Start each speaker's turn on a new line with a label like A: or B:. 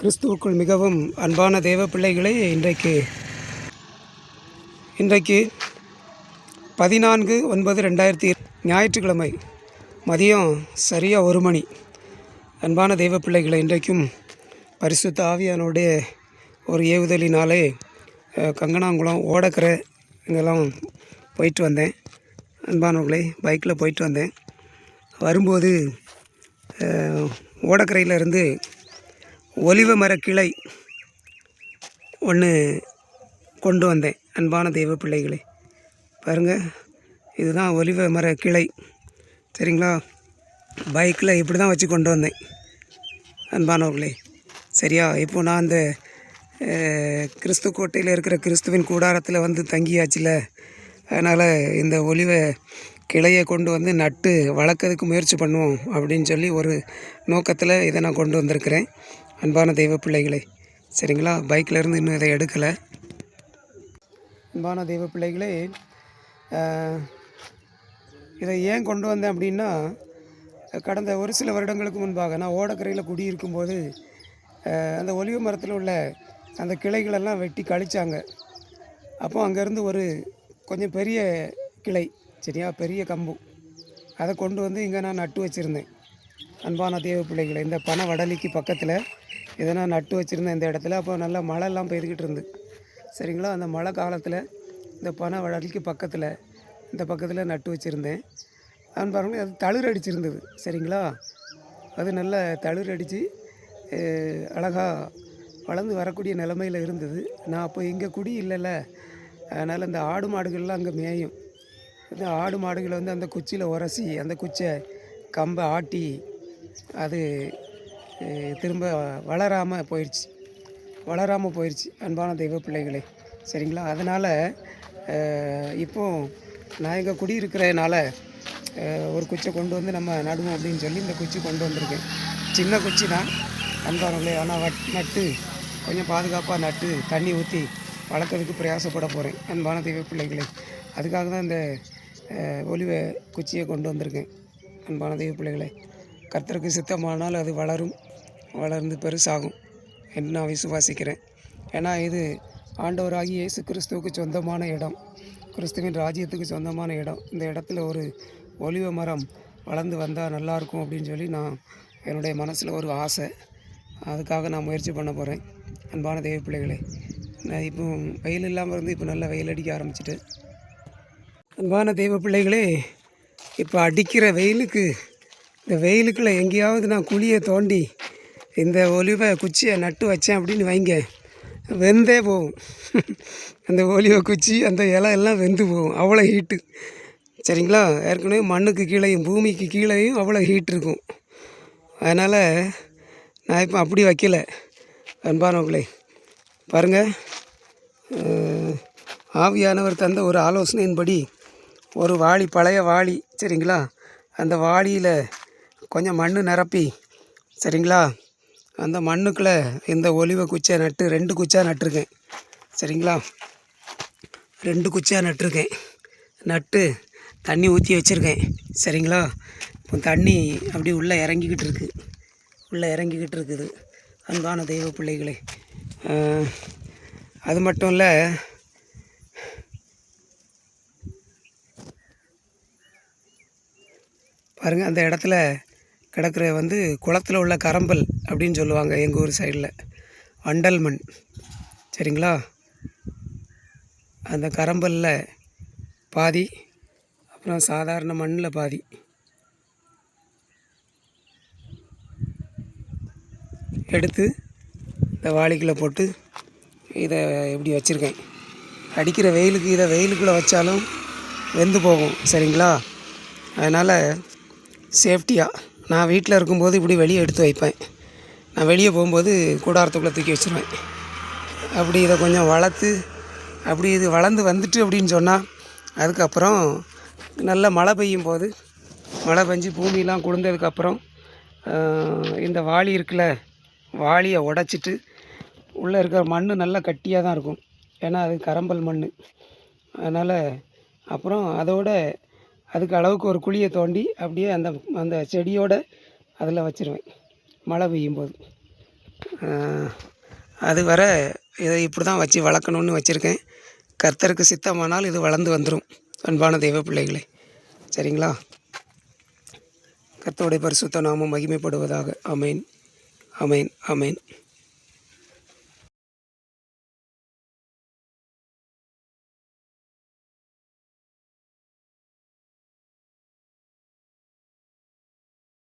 A: கிறிஸ்துவுக்குள் மிகவும் அன்பான தேவ பிள்ளைகளே, இன்றைக்கு 14/9/2000 ஞாயிற்றுக்கிழமை மதியம் சரியாக 1 மணி. அன்பான தேவ பிள்ளைகளை, இன்றைக்கும் பரிசுத்த ஆவியானுடைய ஒரு ஏவுதலினாலே கங்கனாங்குளம் ஓடக்கரை இங்கெல்லாம் போயிட்டு வந்தேன். அன்பானவர்களே, பைக்கில் போயிட்டு வந்தேன். வரும்போது ஓடக்கரையிலேருந்து ஒலிவ மர கிளை ஒன்று கொண்டு வந்தேன். அன்பான தெய்வ பிள்ளைகளே, பாருங்கள், இதுதான் ஒலிவ மர கிளை. சரிங்களா? பைக்கில் இப்படி தான் வச்சு கொண்டு வந்தேன். அன்பானவர்களே, சரியா? இப்போ நான் அந்த கிறிஸ்து கோட்டையில் இருக்கிற கிறிஸ்துவின் கூடாரத்தில் வந்து தங்கியாச்சுல, அதனால் இந்த ஒலிவ கிளையை கொண்டு வந்து நட்டு வளர்க்கறதுக்கு முயற்சி பண்ணுவோம் அப்படின்னு சொல்லி ஒரு நோக்கத்தில் இதை நான் கொண்டு வந்திருக்கிறேன். அன்பான தெய்வ பிள்ளைகளே, சரிங்களா? பைக்கில் இருந்து இன்னும் இதை எடுக்கலை. அன்பான தெய்வ பிள்ளைகளே, இதை ஏன் கொண்டு வந்தேன் அப்படின்னா, கடந்த ஒரு சில வருடங்களுக்கு முன்பாக நான் ஓடக்கரையில் குடியிருக்கும்போது அந்த ஒலிவ மரத்தில் உள்ள அந்த கிளைகளெல்லாம் வெட்டி கழிச்சாங்க. அப்போ அங்கேருந்து ஒரு கொஞ்சம் பெரிய கிளை, சரியா, பெரிய கம்பு, அதை கொண்டு வந்து இங்கே நான் நட்டு வச்சுருந்தேன். அன்பான தேவ பிள்ளைகளை, இந்த பனை வடலிக்கு பக்கத்தில் இதை நான் நட்டு வச்சுருந்தேன் இந்த இடத்துல. அப்போ நல்லா மழைலாம் பெய்துக்கிட்டு இருந்து, சரிங்களா? அந்த மழை காலத்தில் இந்த பனை வடலிக்கு பக்கத்தில் இந்த பக்கத்தில் நட்டு வச்சுருந்தேன். அது பாருங்கள், அது தளிர் அடிச்சிருந்தது. சரிங்களா? அது நல்ல தளிர் அடித்து அழகாக வளர்ந்து வரக்கூடிய நிலைமையில் இருந்தது. நான் அப்போ இங்கே குடி இல்லைல்ல, அதனால் இந்த ஆடு மாடுகள்லாம் அங்கே மேயும். இந்த ஆடு மாடுகளை வந்து அந்த குச்சியில் உரசி அந்த குச்சை கம்பை ஆட்டி அது திரும்ப வளராமல் போயிடுச்சு. அன்பான தெய்வ பிள்ளைகளே, சரிங்களா? அதனால் இப்போது நான் இங்கே குடியிருக்கிறதுனால ஒரு குச்சை கொண்டு வந்து நம்ம நடுவோம் அப்படின்னு சொல்லி இந்த குச்சி கொண்டு வந்திருக்கேன். சின்ன குச்சி தான் அன்பானவர்களே, ஆனால் நட்டு கொஞ்சம் பாதுகாப்பாக நட்டு தண்ணி ஊற்றி வளர்க்கறதுக்கு பிரயாசப்பட போகிறேன். அன்பான தெய்வ பிள்ளைகளே, அதுக்காக தான் இந்த ஒலிவ குச்சியை கொண்டு வந்திருக்கேன். அன்பான தெய்வ பிள்ளைகளே, கர்த்தருக்கு சித்தமானால் அது வளர்ந்து பெருசாகும் என்று நான் விசுவாசிக்கிறேன். ஏன்னா இது ஆண்டவராகி இயேசு கிறிஸ்துவுக்கு சொந்தமான இடம், கிறிஸ்துவின் ராஜ்யத்துக்கு சொந்தமான இடம். இந்த இடத்துல ஒரு ஒலிவ மரம் வளர்ந்து வந்தால் நல்லாயிருக்கும் அப்படின்னு சொல்லி நான் என்னுடைய மனசில் ஒரு ஆசை. அதுக்காக நான் முயற்சி பண்ண போகிறேன். அன்பான தெய்வ பிள்ளைகளே, நான் இப்போ வெயில் இல்லாமல் இருந்து இப்போ நல்லா வெயில் அடிக்க ஆரம்பிச்சிட்டு. அன்பான தெய்வ பிள்ளைகளே, இப்போ அடிக்கிற இந்த வெயிலுக்குள்ளே எங்கேயாவது நான் குழியை தோண்டி இந்த ஒலிவ குச்சியை நட்டு வச்சேன் அப்படின்னு வைங்க, வெந்தே போகும். அந்த ஒலிவ குச்சி அந்த இலை எல்லாம் வெந்து போகும், அவ்வளோ ஹீட்டு. சரிங்களா? ஏற்கனவே மண்ணுக்கு கீழேயும் பூமிக்கு கீழேயும் அவ்வளோ ஹீட் இருக்கும். அதனால் நான் இப்போ அப்படி வைக்கலை. அன்பானவர்களே, பாருங்கள், ஆவியானவர் தந்த ஒரு ஆலோசனையின்படி ஒரு பழைய வாளி, சரிங்களா, அந்த வாளியில் கொஞ்சம் மண் நிரப்பி, சரிங்களா, அந்த மண்ணுக்குள்ளே இந்த ஒலிவ குச்சியை நட்டு 2 குச்சியாக நட்டுருக்கேன். சரிங்களா? 2 குச்சியாக நட்டுருக்கேன். நட்டு தண்ணி ஊற்றி வச்சுருக்கேன். சரிங்களா? இப்போ தண்ணி அப்படி உள்ளே இறங்கிக்கிட்டு இருக்குது. அன்பான தெய்வ பிள்ளைகளே, அது மட்டும் இல்லை, பாருங்கள், அந்த இடத்துல கிடக்கிற வந்து குளத்தில் உள்ள கரம்பல் அப்படின்னு சொல்லுவாங்க எங்கள் ஊர் சைடில், வண்டல் மண். சரிங்களா? அந்த கரம்பலில் பாதி, அப்புறம் சாதாரண மண்ணில் பாதி எடுத்து இந்த வாளிக்குள்ளே போட்டு இதை இப்படி வச்சுருக்கேன். அடிக்கிற வெயிலுக்கு இதை வெயிலுக்குள்ளே வச்சாலும் வெந்து போகும். சரிங்களா? அதனால் சேஃப்டியாக நான் வீட்டில் இருக்கும்போது இப்படி வெளியே எடுத்து வைப்பேன். நான் வெளியே போகும்போது கூடாரத்துக்குள்ளே தூக்கி வச்சுருவேன். அப்படி இதை கொஞ்சம் வளர்த்து அப்படி இது வளர்ந்து வந்துட்டு அப்படின்னு சொன்னால், அதுக்கப்புறம் நல்ல மழை பெய்யும் போது, மழை பெஞ்சு பூமியெலாம் குளிர்ந்ததுக்கப்புறம் இந்த வாளி இருக்குல்ல, வாளியை உடச்சிட்டு உள்ளே இருக்கிற மண் நல்லா கட்டியாக தான் இருக்கும். ஏன்னா அது கரம்பல் மண். அதனால் அப்புறம் அதுக்கு அளவுக்கு ஒரு குழியை தோண்டி அப்படியே அந்த செடியோடு அதில் வச்சுருவேன் மழை பெய்யும்போது. அது வர இதை இப்படி தான் வச்சு வளர்க்கணுன்னு வச்சுருக்கேன். கர்த்தருக்கு சித்தமானால் இது வளர்ந்து வந்துடும். அன்பான தெய்வ பிள்ளைகளே, சரிங்களா? கர்த்தருடைய பரிசுத்த நாமம் மகிமைப்படுவதாக. ஆமேன், ஆமேன், ஆமேன்.